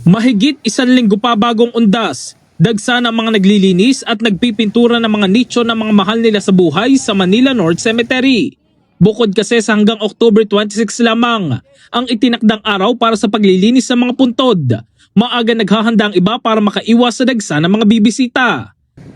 Mahigit 1 linggo pa bagong undas, dagsa ng mga naglilinis at nagpipintura ng mga nicho ng mga mahal nila sa buhay sa Manila North Cemetery. Bukod kasi sa hanggang October 26 lamang ang itinakdang araw para sa paglilinis ng mga puntod, maaga naghahanda ang iba para makaiwas sa dagsa ng mga bibisita.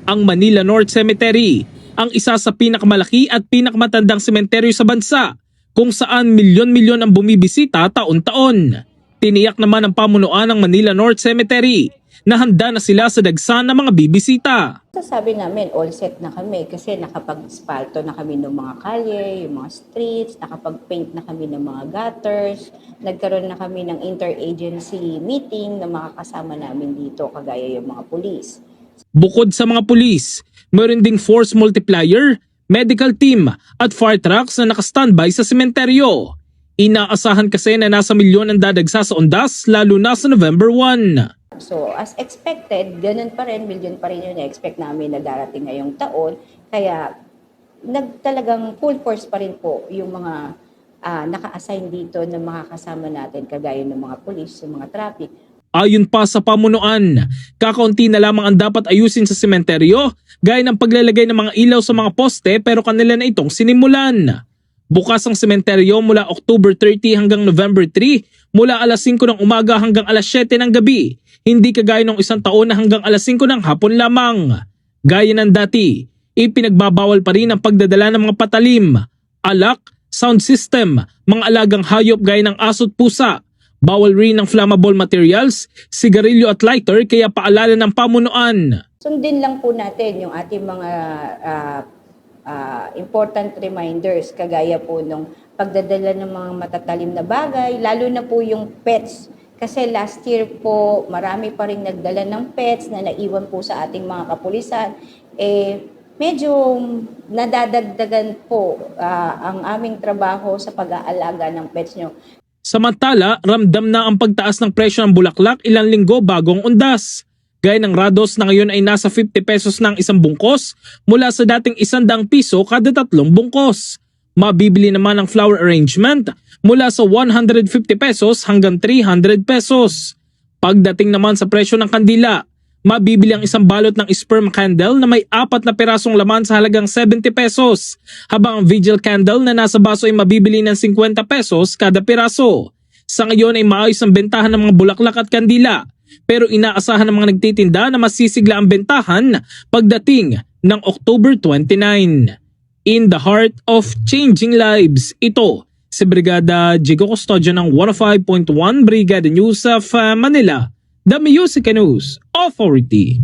Ang Manila North Cemetery ang isa sa pinakamalaki at pinakamatandang sementeryo sa bansa kung saan milyon-milyon ang bumibisita taon-taon. Tiniyak naman ng pamunuan ng Manila North Cemetery na handa na sila sa dagsa ng mga bibisita. Sasabi namin, all set na kami kasi nakapag-spalto na kami ng mga kalye, yung mga streets, nakapag-paint na kami ng mga gutters, nagkaroon na kami ng interagency meeting na makakasama namin dito kagaya yung mga pulis. Bukod sa mga pulis, meron ding force multiplier, medical team at fire trucks na nakastandby sa sementeryo. Inaasahan kasi na nasa milyon ang dadagsa sa undas lalo na sa November 1. So as expected, ganun pa rin, milyon pa rin yung na-expect namin na darating ngayong taon. Kaya talagang full force pa rin po yung mga naka-assign dito na makakasama natin kagaya ng mga pulis, yung mga traffic. Ayon pa sa pamunuan, kakaunti na lamang ang dapat ayusin sa sementeryo gaya ng paglalagay ng mga ilaw sa mga poste pero kanila na itong sinimulan. Bukas ang sementeryo mula October 30 hanggang November 3 mula alas 5 ng umaga hanggang alas 7 ng gabi, hindi kagaya ng isang taon na hanggang alas 5 ng hapon lamang. Gaya ng dati, ipinagbabawal pa rin ang pagdadala ng mga patalim, alak, sound system, mga alagang hayop gaya ng aso't pusa. Bawal rin ng flammable materials, sigarilyo at lighter kaya paalala ng pamunuan. Sundin lang po natin yung ating mga important reminders kagaya po nung pagdadala ng mga matatalim na bagay, lalo na po yung pets. Kasi last year po, marami pa rin nagdala ng pets na naiwan po sa ating mga kapulisan. Medyo nadadagdagan po ang aming trabaho sa pag-aalaga ng pets nyo. Samantala, ramdam na ang pagtaas ng presyo ng bulaklak ilang linggo bagong undas. Gaya ng Rados na ngayon ay nasa 50 pesos ng isang bungkos mula sa dating 100 piso kada 3 bungkos. Mabibili naman ang flower arrangement mula sa 150 pesos hanggang 300 pesos. Pagdating naman sa presyo ng kandila, mabibili ang isang balot ng sperm candle na may 4 na pirasong laman sa halagang 70 pesos, habang ang vigil candle na nasa baso ay mabibili ng 50 pesos kada piraso. Sa ngayon ay maayos ang bentahan ng mga bulaklak at kandila, pero inaasahan ng mga nagtitinda na masisigla ang bentahan pagdating ng October 29. In the heart of changing lives, ito si Brigada Jigo Custodio ng 105.1 Brigada News of Manila, The Music News Authority.